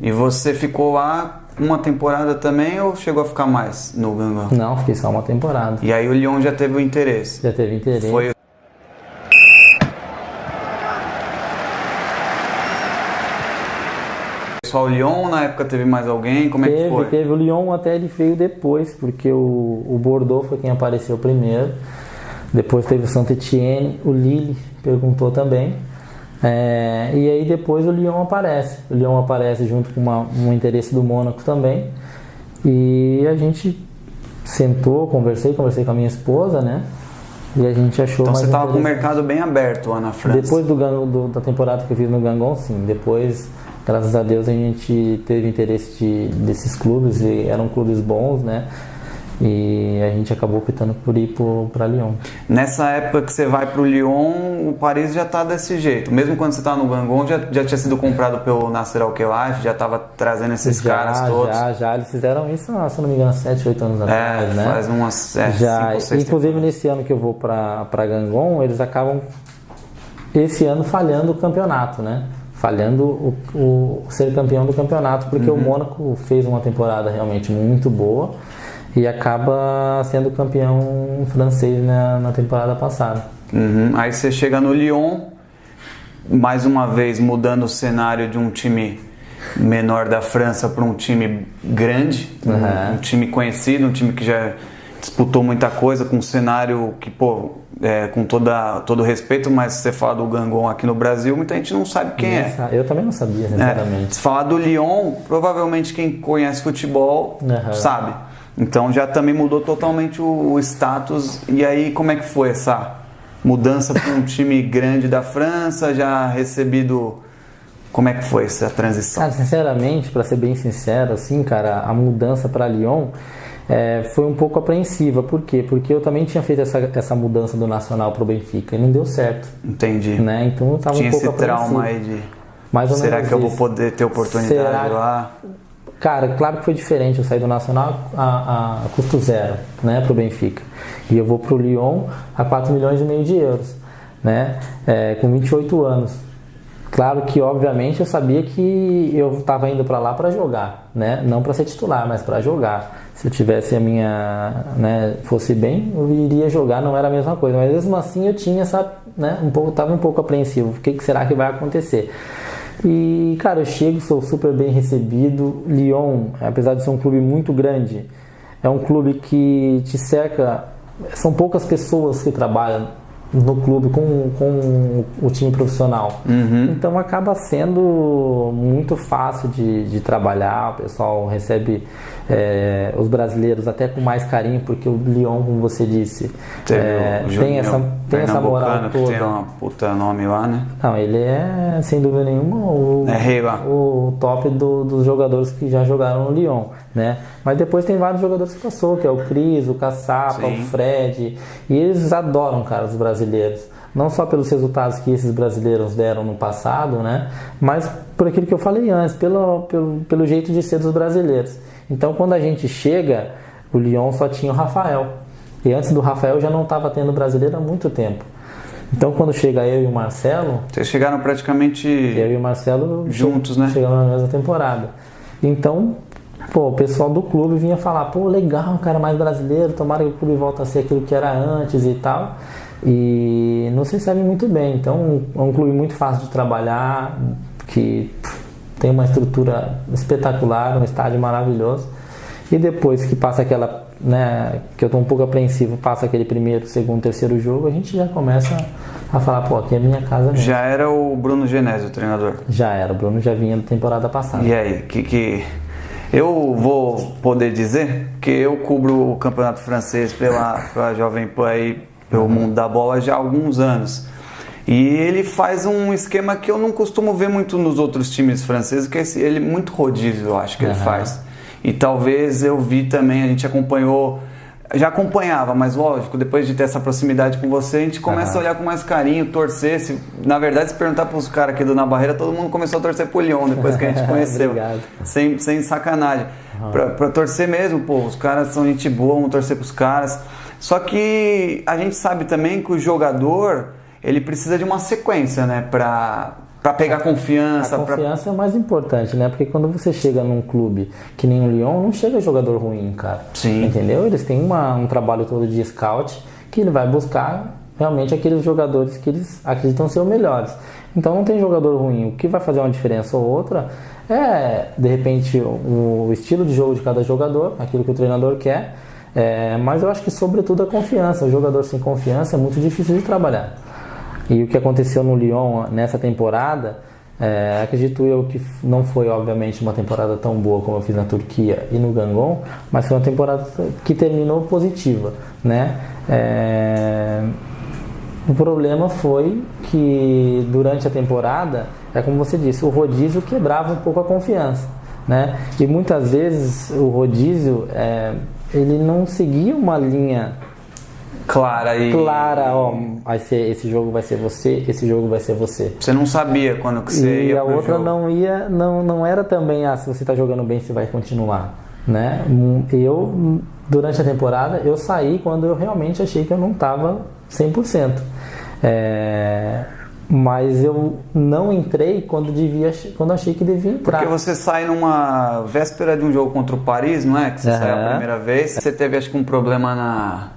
E você ficou lá uma temporada também ou chegou a ficar mais no Guingamp? Não, fiquei só uma temporada. E aí o Lyon já teve o interesse? Já teve interesse. Foi só o Lyon ou na época teve mais alguém? Como é que foi? Teve. O Lyon até ele veio depois, porque o Bordeaux foi quem apareceu primeiro. Depois teve o Saint-Étienne, o Lille perguntou também. E aí depois o Lyon aparece. O Lyon aparece junto com um interesse do Mônaco também. E a gente sentou, conversei com a minha esposa, né? E a gente achou então mais você estava com o interessante. mercado bem aberto lá na França? Depois da temporada que eu fiz no Guingamp, sim. Depois, graças a Deus, a gente teve interesse desses clubes, e eram clubes bons, né? E a gente acabou optando por ir para Lyon. Nessa época que você vai para o Lyon, o Paris já está desse jeito. Mesmo quando você estava no Guingamp, já tinha sido comprado pelo Nasser Al-Khelaifi, já estava trazendo esses caras todos. Já, eles fizeram isso, se não me engano, 7, 8 anos atrás, né? Faz umas 5 ou 6 inclusive nesse ano que eu vou para Guingamp, eles acabam esse ano falhando o campeonato, né? Falhando o ser campeão do campeonato, porque o Mônaco fez uma temporada realmente muito boa e acaba sendo campeão francês na temporada passada. Aí você chega no Lyon, mais uma vez mudando o cenário de um time menor da França para um time grande, um time conhecido, um time que já disputou muita coisa, com um cenário que, com todo respeito, mas se você fala do Guingamp aqui no Brasil, muita gente não sabe quem é. Eu também não sabia, sinceramente. Se falar do Lyon, provavelmente quem conhece futebol sabe. Então já também mudou totalmente o status. E aí como é que foi essa mudança para um time grande da França, já recebido... Como é que foi essa transição? Cara, sinceramente, para ser bem sincero, assim, cara, a mudança para Lyon foi um pouco apreensiva. Por quê? Porque eu também tinha feito essa mudança do Nacional para o Benfica e não deu certo. Entendi. Né? Então eu estava um pouco apreensivo. Tinha esse trauma aí de... Mais ou será menos que eu vou poder ter oportunidade lá? Cara, claro que foi diferente. Eu saí do Nacional a custo zero, né, para o Benfica. E eu vou para o Lyon a 4,5 milhões de euros, né, com 28 anos. Claro que, obviamente, eu sabia que eu estava indo para lá para jogar, né, não para ser titular, mas para jogar. Se eu tivesse fosse bem, eu iria jogar, não era a mesma coisa. Mas mesmo assim eu tinha estava um pouco apreensivo. O que será que vai acontecer? E, cara, eu chego, sou super bem recebido. Lyon, apesar de ser um clube muito grande, é um clube que te cerca. São poucas pessoas que trabalham no clube com o time profissional. Então acaba sendo muito fácil de trabalhar. O pessoal recebe os brasileiros até com mais carinho, porque o Lyon, como você disse, tem essa moral toda. Tem uma puta nome lá, né? Não, ele é, sem dúvida nenhuma, o top dos jogadores que já jogaram no Lyon, né? Mas depois tem vários jogadores que passou, que é o Cris, o Caçapa, o Fred, e eles adoram, cara, os brasileiros. Não só pelos resultados que esses brasileiros deram no passado, né? Mas por aquilo que eu falei antes, pelo jeito de ser dos brasileiros. Então, quando a gente chega, o Lyon só tinha o Rafael. E antes do Rafael já não estava tendo brasileiro há muito tempo. Então, quando chega eu e o Marcelo... Vocês chegaram praticamente... Eu e o Marcelo juntos, né? Chegamos na mesma temporada. Então, o pessoal do clube vinha falar, legal, um cara mais brasileiro, tomara que o clube volte a ser aquilo que era antes e tal. E não se recebe muito bem. Então, é um clube muito fácil de trabalhar, que tem uma estrutura espetacular, um estádio maravilhoso. E depois que passa aquela, né, que eu estou um pouco apreensivo, passa aquele primeiro, segundo, terceiro jogo, a gente já começa a falar, aqui é minha casa mesmo. Já era o Bruno Genésio, o treinador? Já era, o Bruno já vinha da temporada passada. E aí, que eu vou poder dizer que eu cubro o campeonato francês pela Jovem Pan aí, pelo mundo da bola já há alguns anos. E ele faz um esquema que eu não costumo ver muito nos outros times franceses, que é ele muito rodízio, eu acho que ele faz. E talvez eu vi também, a gente acompanhou, já acompanhava, mas lógico, depois de ter essa proximidade com você, a gente começa a olhar com mais carinho, torcer. Na verdade, se perguntar para os caras aqui do Na Barreira, todo mundo começou a torcer pro Lyon depois que a gente conheceu. sem sacanagem. Pra torcer mesmo, os caras são gente boa, vamos torcer pros caras. Só que a gente sabe também que o jogador, ele precisa de uma sequência, né, pra para pegar confiança. A confiança é o mais importante, né? Porque quando você chega num clube que nem o Lyon, não chega jogador ruim, cara. Sim. Entendeu? Eles têm um trabalho todo de scout que ele vai buscar realmente aqueles jogadores que eles acreditam ser os melhores. Então não tem jogador ruim. O que vai fazer uma diferença ou outra é, de repente, o estilo de jogo de cada jogador, aquilo que o treinador quer. Mas eu acho que sobretudo a confiança. O jogador sem confiança é muito difícil de trabalhar. E o que aconteceu no Lyon nessa temporada, acredito eu que não foi obviamente uma temporada tão boa como eu fiz na Turquia e no Gangon, mas foi uma temporada que terminou positiva, né? O problema foi que durante a temporada, como você disse, o rodízio quebrava um pouco a confiança, né? E muitas vezes o rodízio ele não seguia uma linha clara, ó, esse jogo vai ser você, esse jogo vai ser você. Você não sabia quando que você ia pro jogo. E a outra não era também, se você está jogando bem, você vai continuar, né? Eu, durante a temporada, eu saí quando eu realmente achei que eu não estava 100%. Mas eu não entrei quando achei que devia entrar. Porque você sai numa véspera de um jogo contra o Paris, não é? Que você saiu a primeira vez. Você teve, acho que, um problema na...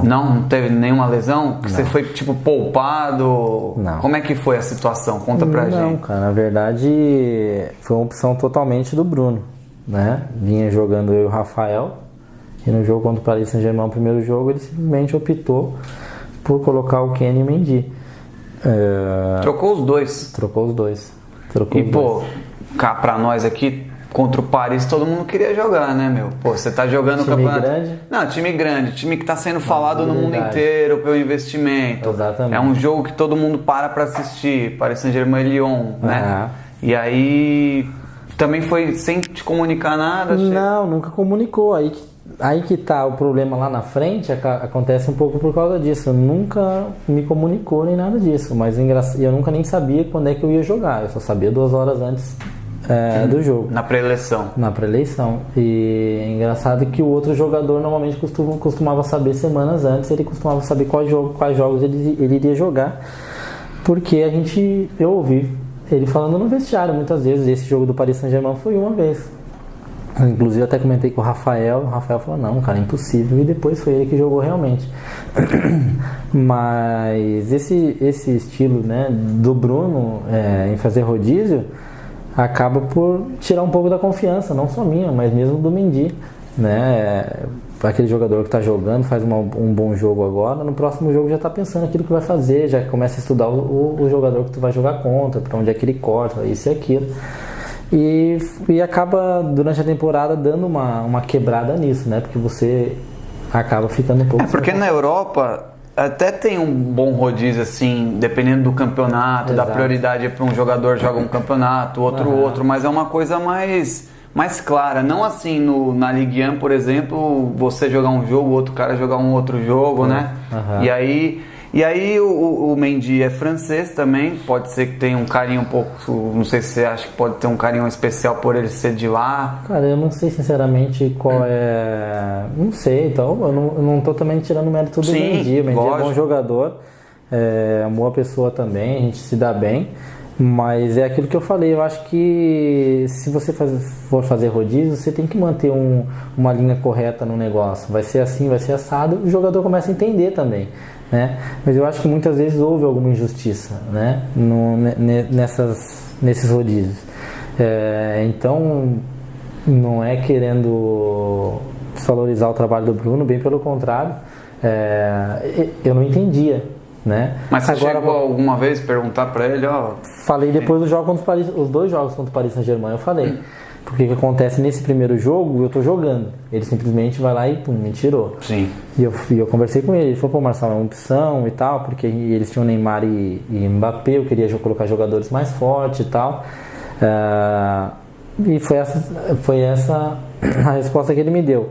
Não teve nenhuma lesão? Que você foi, tipo, poupado? Não. Como é que foi a situação? Conta pra gente. Não, cara, na verdade foi uma opção totalmente do Bruno, né? Vinha jogando eu e o Rafael, e no jogo contra o Paris Saint-Germain, o primeiro jogo, ele simplesmente optou por colocar o Kenny e o Mendy. Trocou os dois. Pô, cá pra nós aqui, contra o Paris, todo mundo queria jogar, né, meu? Pô, você tá jogando o campeonato... grande? Não, time grande, time que tá sendo falado no mundo inteiro pelo investimento. Exatamente. É um jogo que todo mundo para pra assistir, Paris Saint-Germain e Lyon, né? E aí, também foi sem te comunicar nada? Não, nunca comunicou. Aí que tá o problema lá na frente, acontece um pouco por causa disso. Eu nunca me comunicou nem nada disso, mas eu nunca nem sabia quando é que eu ia jogar. Eu só sabia 2 horas antes do jogo. Na pré-eleição. E é engraçado que o outro jogador normalmente costumava saber semanas antes, ele costumava saber quais jogos ele iria jogar, porque eu ouvi ele falando no vestiário muitas vezes. Esse jogo do Paris Saint-Germain foi uma vez. Inclusive até comentei com o Rafael falou, não, cara, é impossível, e depois foi ele que jogou realmente. Mas esse estilo, né, do Bruno em fazer rodízio acaba por tirar um pouco da confiança, não só minha, mas mesmo do Mendy, né? Aquele jogador que está jogando, faz um bom jogo agora, no próximo jogo já está pensando aquilo que vai fazer, já começa a estudar o jogador que tu vai jogar contra, para onde é que ele corta, isso e aquilo. E acaba, durante a temporada, dando uma quebrada nisso, né? Porque você acaba ficando um pouco... porque na Europa até tem um bom rodízio, assim, dependendo do campeonato, da prioridade para um jogador joga um campeonato, outro, mas é uma coisa mais clara. Não assim na Ligue 1, por exemplo, você jogar um jogo, o outro cara jogar um outro jogo, né? E aí o Mendy é francês também, pode ser que tenha um carinho um pouco, não sei se você acha que pode ter um carinho especial por ele ser de lá. Cara, eu não sei sinceramente qual não sei, então eu não tô também tirando o mérito do Mendy. O Mendy é bom jogador, é uma boa pessoa também, a gente se dá bem, mas é aquilo que eu falei, eu acho que se você for fazer rodízio, você tem que manter uma linha correta no negócio, vai ser assim, vai ser assado, o jogador começa a entender também. Né? Mas eu acho que muitas vezes houve alguma injustiça, né? Nesses rodízios. Então, não é querendo desvalorizar o trabalho do Bruno, bem pelo contrário, eu não entendia. Né? Mas você chegou alguma vez perguntar para ele? Falei depois do jogo contra o Paris, os 2 jogos contra o Paris Saint-Germain, eu falei. Porque o que acontece nesse primeiro jogo, eu tô jogando. Ele simplesmente vai lá e me tirou. Sim. E eu conversei com ele. Ele falou, pô, Marcelo, é uma opção e tal, porque eles tinham Neymar e Mbappé, eu queria colocar jogadores mais fortes e tal. E foi essa a resposta que ele me deu.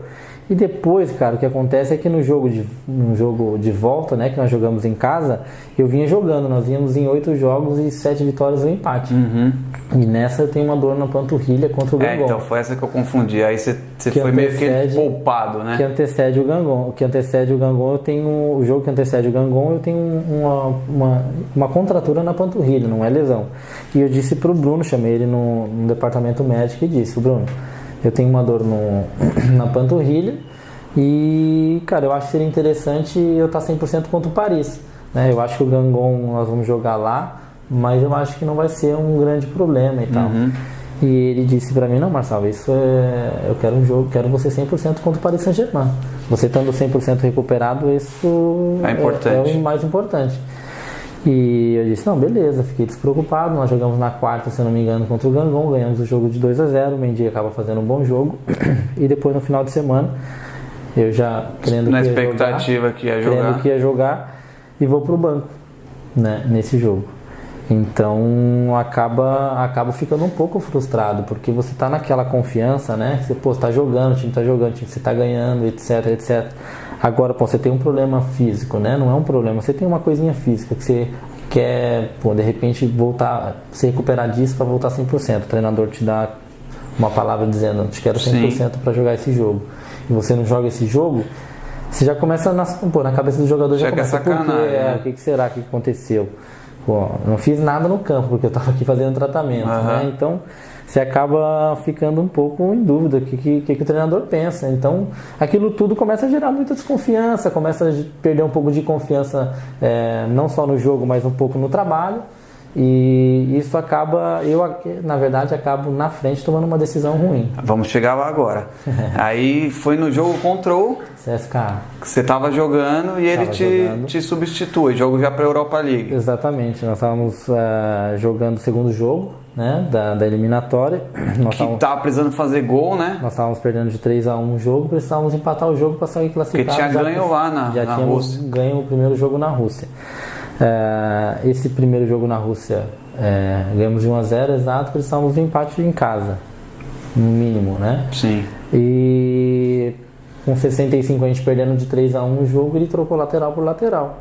E depois, cara, o que acontece é que no jogo de volta, né, que nós jogamos em casa, eu vinha jogando, nós vínhamos em 8 jogos e 7 vitórias e um empate. E nessa eu tenho uma dor na panturrilha contra o Gangon. Então foi essa que eu confundi. Aí você foi meio que poupado, né? Que antecede o Gangon. O que antecede o Gangon, o jogo que antecede o Gangon, eu tenho uma contratura na panturrilha, não é lesão. E eu disse pro Bruno, chamei ele no departamento médico e disse: Bruno, eu tenho uma dor na panturrilha e, cara, eu acho que seria interessante eu estar 100% contra o Paris, né? Eu acho que o Gangon nós vamos jogar lá, mas eu acho que não vai ser um grande problema e tal. E ele disse pra mim: não, Marcelo, eu quero um jogo, quero você 100% contra o Paris Saint-Germain. Você estando 100% recuperado, isso é o mais importante. E eu disse: não, beleza, fiquei despreocupado. Nós jogamos na quarta, se eu não me engano, contra o Gangon, ganhamos o jogo de 2-0, o Mendy acaba fazendo um bom jogo. E depois, no final de semana, eu já crendo que ia jogar e vou pro banco, né, nesse jogo. Então acabo ficando um pouco frustrado, porque você tá naquela confiança, né? Você está jogando, o time tá jogando, o time você tá ganhando, etc, etc. Agora, você tem um problema físico, né? Não é um problema, você tem uma coisinha física que você quer, de repente, voltar, se recuperar disso para voltar 100%. O treinador te dá uma palavra dizendo: te quero 100% para jogar esse jogo. E você não joga esse jogo, você já começa na cabeça do jogador, já começa sacanagem, o que será que aconteceu? Não fiz nada no campo, porque eu estava aqui fazendo tratamento, né? Então você acaba ficando um pouco em dúvida o que o treinador pensa. Então aquilo tudo começa a gerar muita desconfiança, começa a perder um pouco de confiança, não só no jogo, mas um pouco no trabalho. E isso na verdade acabo na frente tomando uma decisão ruim. Vamos chegar lá agora. Aí foi no jogo contra o CSKA, que você estava jogando e ele te substitui, jogo já para a Europa League. Exatamente, nós estávamos jogando o segundo jogo, né, da eliminatória. Tava precisando fazer gol, né? Nós estávamos perdendo de 3-1 o jogo, precisávamos empatar o jogo para sair classificado. Porque tinha ganho lá na Rússia. Já tínhamos ganho o primeiro jogo na Rússia. Esse primeiro jogo na Rússia, ganhamos de 1-0, exato, precisávamos de empate em casa, no mínimo, né? Sim. E com 65 a gente perdendo de 3-1 o jogo, ele trocou lateral por lateral.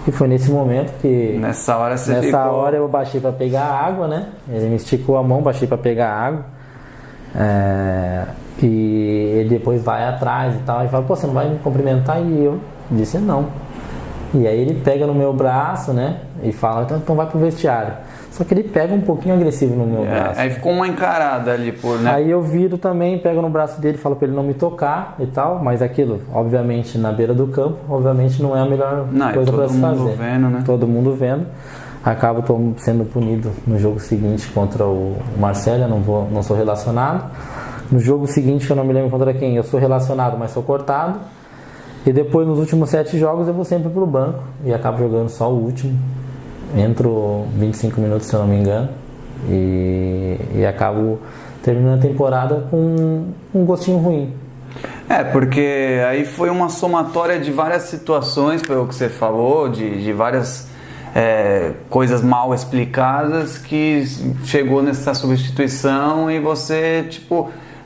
E foi nesse momento que... Nessa hora eu baixei para pegar água, né? Ele me esticou a mão, baixei para pegar água. E ele depois vai atrás e tal, e fala: pô, você não vai me cumprimentar? E eu disse: não. E aí ele pega no meu braço, né, e fala: então vai pro vestiário. Só que ele pega um pouquinho agressivo no meu braço. Aí ficou uma encarada ali, né? Aí eu viro também, pego no braço dele, falo pra ele não me tocar e tal, mas aquilo, obviamente, na beira do campo, obviamente não é a melhor coisa pra se fazer. Todo mundo vendo, né? Todo mundo vendo. Acabo sendo punido no jogo seguinte contra o Marcelo, não sou relacionado. No jogo seguinte, eu não me lembro contra quem, eu sou relacionado, mas sou cortado. E depois, nos últimos 7 jogos, eu vou sempre pro banco e acabo jogando só o último. Entro 25 minutos, se eu não me engano, e acabo terminando a temporada com um gostinho ruim. Porque aí foi uma somatória de várias situações, pelo que você falou, de várias coisas mal explicadas, que chegou nessa substituição e você,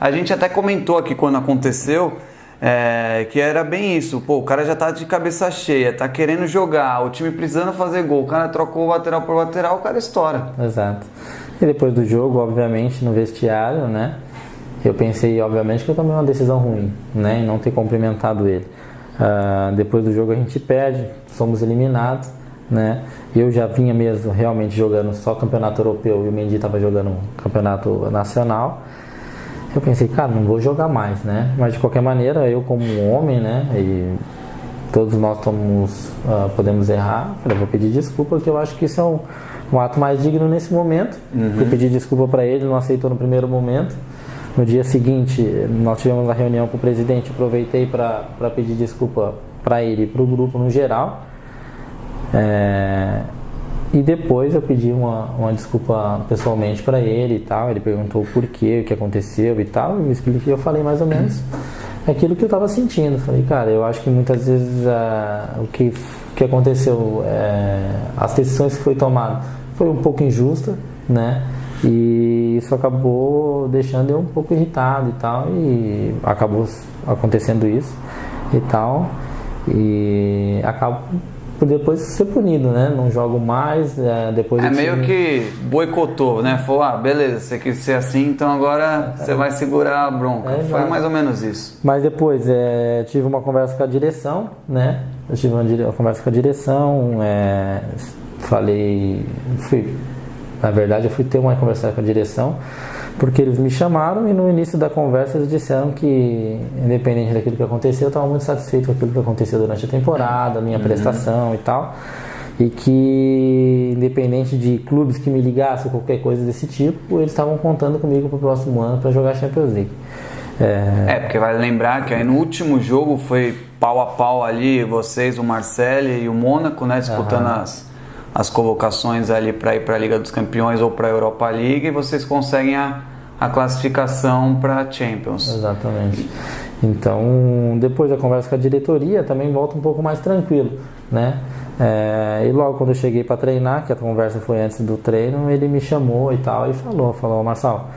a gente até comentou aqui quando aconteceu, que era bem isso, o cara já tá de cabeça cheia, tá querendo jogar, o time precisando fazer gol, o cara trocou o lateral por lateral, o cara estoura. Exato. E depois do jogo, obviamente, no vestiário, né, eu pensei, obviamente, que eu tomei uma decisão ruim, né, em não ter cumprimentado ele. Depois do jogo a gente perde, somos eliminados, né, eu já vinha mesmo realmente jogando só campeonato europeu e o Mendy estava jogando campeonato nacional. Eu pensei, cara, não vou jogar mais, né? Mas de qualquer maneira, eu como homem, né? E todos nós podemos errar. Eu vou pedir desculpa, porque eu acho que isso é um ato mais digno nesse momento. Eu pedi desculpa para ele, não aceitou no primeiro momento. No dia seguinte, nós tivemos uma reunião com o presidente, aproveitei para pedir desculpa para ele e para o grupo no geral. E depois eu pedi uma desculpa pessoalmente para ele e tal. Ele perguntou o porquê, o que aconteceu e tal. Eu expliquei, eu falei mais ou menos aquilo que eu estava sentindo. Falei, cara, eu acho que muitas vezes o que aconteceu, as decisões que foi tomada foi um pouco injusta, né? E isso acabou deixando eu um pouco irritado e tal, e acabou acontecendo isso e tal, e acabo por depois ser punido, né? Não jogo mais, depois meio que boicotou, né? Falou, beleza, você quis ser assim, então agora você vai segurar a bronca. Foi mais ou menos isso. Mas depois tive uma conversa com a direção, né? Eu tive uma conversa com a direção, na verdade eu fui ter uma conversa com a direção, porque eles me chamaram e no início da conversa eles disseram que, independente daquilo que aconteceu, eu estava muito satisfeito com aquilo que aconteceu durante a temporada, a minha prestação e tal, e que, independente de clubes que me ligassem, qualquer coisa desse tipo, eles estavam contando comigo para o próximo ano para jogar Champions League. Porque vale lembrar que aí no último jogo foi pau a pau ali, vocês, o Marseille e o Mônaco, né, disputando as colocações ali para ir para a Liga dos Campeões ou para a Europa League, e vocês conseguem a classificação para a Champions. Exatamente. Então, depois da conversa com a diretoria, também volta um pouco mais tranquilo, né? E logo quando eu cheguei para treinar, que a conversa foi antes do treino, ele me chamou e tal, e falou, Marçal,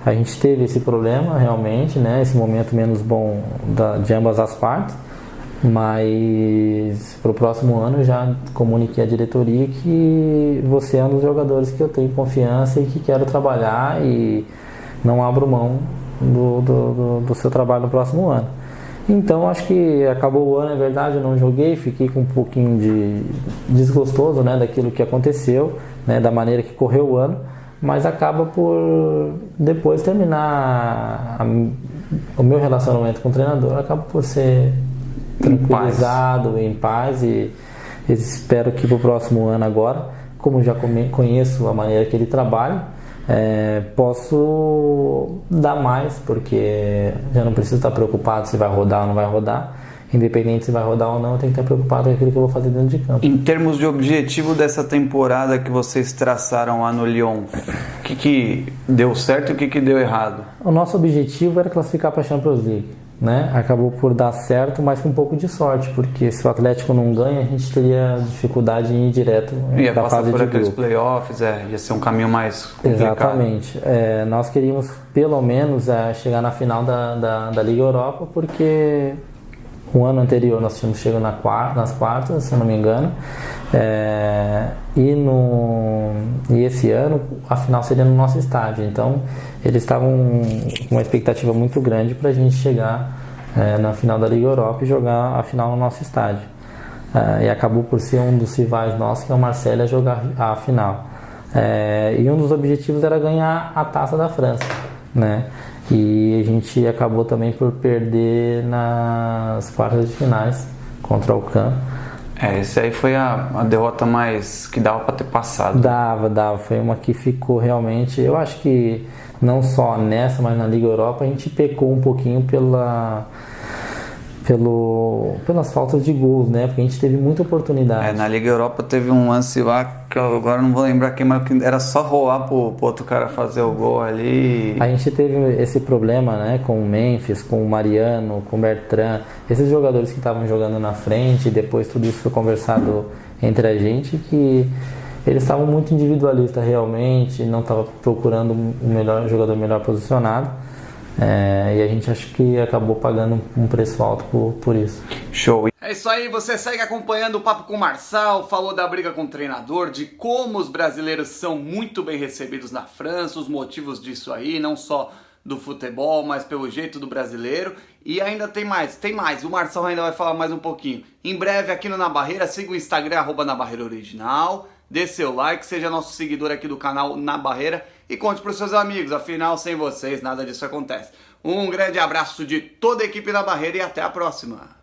a gente teve esse problema realmente, né? Esse momento menos bom de ambas as partes, mas para o próximo ano eu já comuniquei à diretoria que você é um dos jogadores que eu tenho confiança e que quero trabalhar, e não abro mão do seu trabalho no próximo ano. Então acho que acabou o ano, é verdade, eu não joguei, fiquei com um pouquinho de desgostoso, né, daquilo que aconteceu, né, da maneira que correu o ano, mas acaba por depois terminar o meu relacionamento com o treinador, acaba por ser tranquilizado, em paz, e espero que para o próximo ano agora, como já conheço a maneira que ele trabalha, posso dar mais, porque já não preciso estar preocupado se vai rodar ou não vai rodar. Independente se vai rodar ou não, eu tenho que estar preocupado com aquilo que eu vou fazer dentro de campo. Em termos de objetivo dessa temporada que vocês traçaram lá no Lyon, o que deu certo e o que deu errado? O nosso objetivo era classificar para a Champions League, né? Acabou por dar certo, mas com um pouco de sorte, porque se o Atlético não ganha, a gente teria dificuldade em ir direto para a fase de grupo. Playoffs, ia ser um caminho mais complicado. Exatamente. Nós queríamos pelo menos chegar na final da Liga Europa, porque o ano anterior nós tínhamos chegado nas quartas, se eu não me engano, e esse ano a final seria no nosso estádio. Então eles estavam com uma expectativa muito grande para a gente chegar na final da Liga Europa e jogar a final no nosso estádio. E acabou por ser um dos rivais nossos, que é o Marseille, a jogar a final. E um dos objetivos era ganhar a Taça da França, né? E a gente acabou também por perder nas quartas de finais contra o Caen. Esse aí foi a derrota mais que dava para ter passado. Dava. Foi uma que ficou realmente... Eu acho que não só nessa, mas na Liga Europa a gente pecou um pouquinho pelas faltas de gols, né? Porque a gente teve muita oportunidade. Na Liga Europa teve um lance lá que eu agora não vou lembrar quem, mas era só rolar pro outro cara fazer o gol ali. A gente teve esse problema, né, com o Memphis, com o Mariano, com o Bertrand, esses jogadores que estavam jogando na frente, e depois tudo isso foi conversado entre a gente, que eles estavam muito individualistas realmente, não estavam procurando o jogador melhor posicionado. E a gente acha que acabou pagando um preço alto por isso. Show! É isso aí, você segue acompanhando o Papo com o Marçal, falou da briga com o treinador, de como os brasileiros são muito bem recebidos na França, os motivos disso aí, não só do futebol, mas pelo jeito do brasileiro. E ainda tem mais, o Marçal ainda vai falar mais um pouquinho. Em breve aqui no Na Barreira, siga o Instagram, @NaBarreiraOriginal, dê seu like, seja nosso seguidor aqui do canal Na Barreira e conte para os seus amigos, afinal, sem vocês nada disso acontece. Um grande abraço de toda a equipe da Barreira e até a próxima!